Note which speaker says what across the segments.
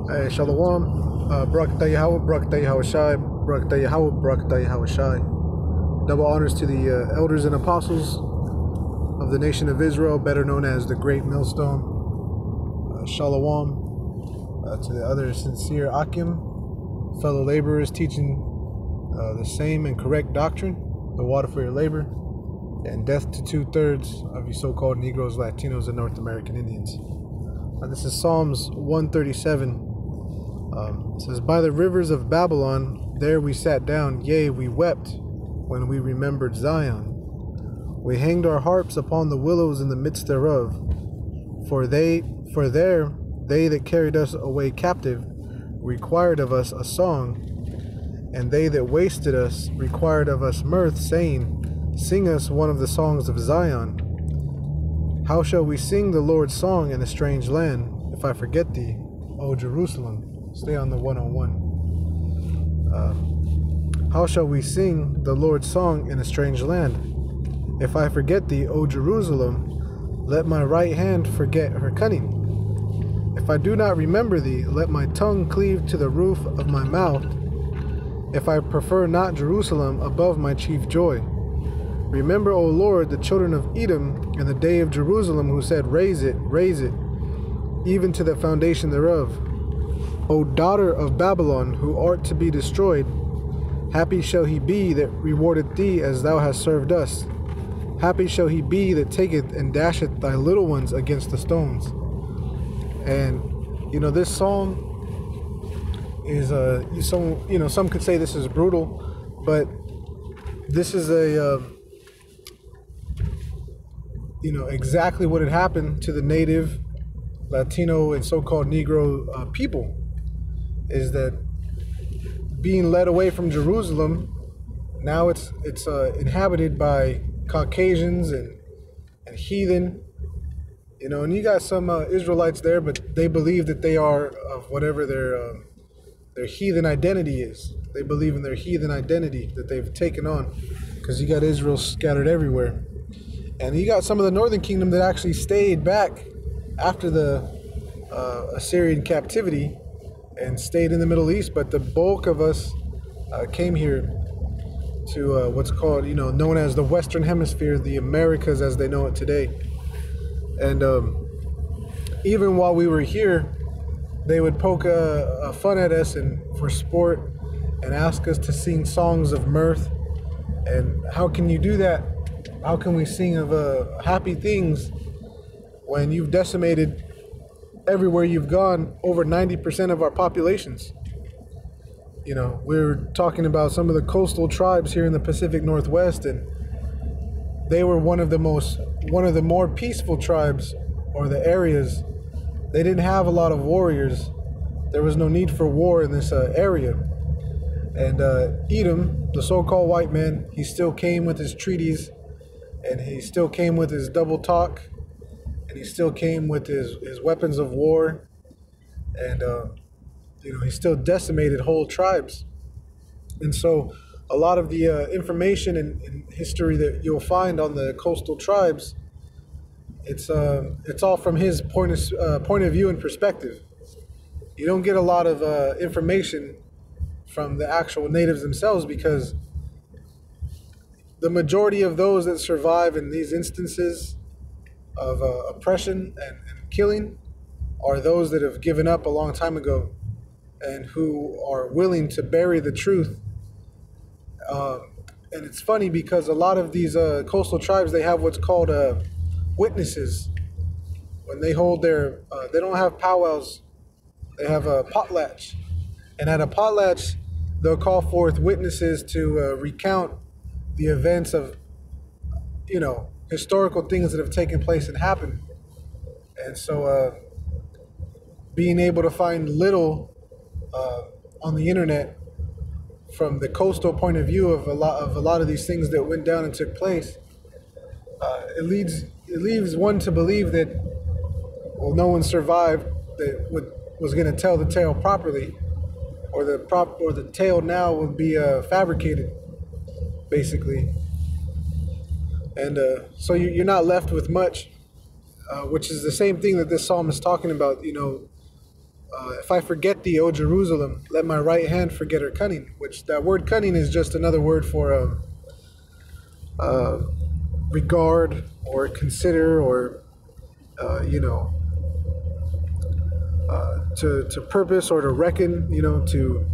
Speaker 1: Hey, Shalom, Barakatah Yahweh, Barakatah Yahweh Shai, Barakatah Yahweh, Barakatah Yahweh Shai. Double honors to the elders and apostles of the nation of Israel, better known as the Great Millstone. Shalom to the other sincere Akim, fellow laborers teaching the same and correct doctrine, the water for your labor, and death to 2/3 of you so-called Negroes, Latinos, and North American Indians. This is Psalms 137. It says, "By the rivers of Babylon, there we sat down, yea, we wept when we remembered Zion. We hanged our harps upon the willows in the midst thereof. For there they that carried us away captive required of us a song, and they that wasted us required of us mirth, saying, Sing us one of the songs of Zion. How shall we sing the Lord's song in a strange land, if I forget thee, O Jerusalem?" Stay on the 101. How shall we sing the Lord's song in a strange land? If I forget thee, O Jerusalem, let my right hand forget her cunning. If I do not remember thee, let my tongue cleave to the roof of my mouth. If I prefer not Jerusalem above my chief joy. Remember, O Lord, the children of Edom, and the day of Jerusalem, who said, raise it, even to the foundation thereof. O daughter of Babylon, who art to be destroyed, happy shall he be that rewardeth thee as thou hast served us. Happy shall he be that taketh and dasheth thy little ones against the stones. And, this psalm is, some could say this is brutal, but this is exactly what had happened to the native, Latino, and so-called Negro people, is that being led away from Jerusalem, now it's inhabited by Caucasians and heathen, and you got some Israelites there, but they believe that they are of whatever their heathen identity is. They believe in their heathen identity that they've taken on, because you got Israel scattered everywhere. And you got some of the northern kingdom that actually stayed back after the Assyrian captivity and stayed in the Middle East, but the bulk of us came here to what's called, known as the Western Hemisphere, the Americas as they know it today. And even while we were here, they would poke fun at us and for sport and ask us to sing songs of mirth. And how can you do that? How can we sing of happy things when you've decimated everywhere you've gone over 90% of our populations? We're talking about some of the coastal tribes here in the Pacific Northwest, and they were one of the more peaceful tribes, or the areas. They didn't have a lot of warriors. There was no need for war in this area. And Edom, the so-called white man, he still came with his treaties, and he still came with his double talk, and he still came with his weapons of war, and he still decimated whole tribes. And so a lot of the information and history that you'll find on the coastal tribes, it's all from his point of view and perspective. You don't get a lot of information from the actual natives themselves, because the majority of those that survive in these instances of oppression and killing are those that have given up a long time ago and who are willing to bury the truth. And it's funny because a lot of these coastal tribes, they have what's called witnesses. When they hold their, they don't have powwows, they have a potlatch. And at a potlatch, they'll call forth witnesses to recount the events of, historical things that have taken place and happened. And so being able to find little on the internet from the coastal point of view of a lot of these things that went down and took place, it leaves one to believe that, well, no one survived that was going to tell the tale properly, or the tale now will be fabricated, basically. And so you're not left with much, which is the same thing that this psalm is talking about. If I forget thee, O Jerusalem, let my right hand forget her cunning. Which that word cunning is just another word for uh, regard or consider or you know, to purpose or to reckon. You know, to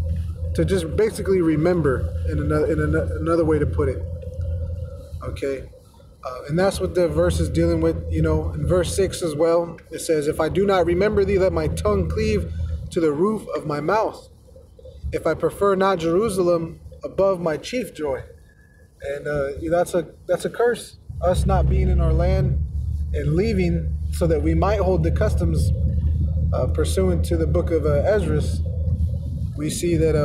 Speaker 1: just basically remember in another way to put it. Okay. And that's what the verse is dealing with, you know. In verse 6 as well, it says, if I do not remember thee, let my tongue cleave to the roof of my mouth. If I prefer not Jerusalem above my chief joy. And that's a curse, us not being in our land and leaving so that we might hold the customs pursuant to the book of Esdras. We see that,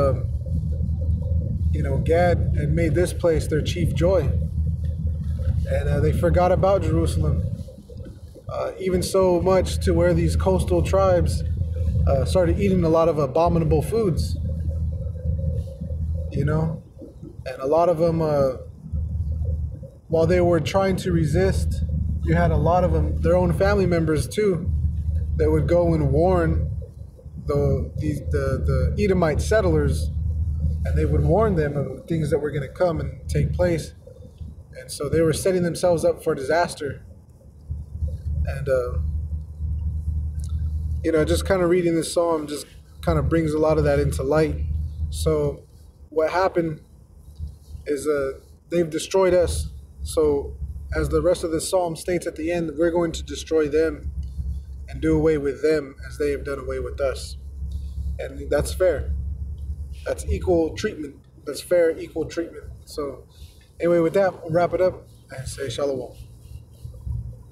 Speaker 1: you know, Gad had made this place their chief joy. And they forgot about Jerusalem. Even so much to where these coastal tribes started eating a lot of abominable foods, you know, and a lot of them, while they were trying to resist, you had a lot of them, their own family members too, that would go and warn the Edomite settlers, and they would warn them of things that were going to come and take place, and so they were setting themselves up for disaster. And you know, just kind of reading this psalm just kind of brings a lot of that into light. So what happened is they've destroyed us. So as the rest of the psalm states at the end, we're going to destroy them and do away with them as they have done away with us. And that's fair. That's equal treatment. That's fair, equal treatment. So anyway, with that, we'll wrap it up and say shalom.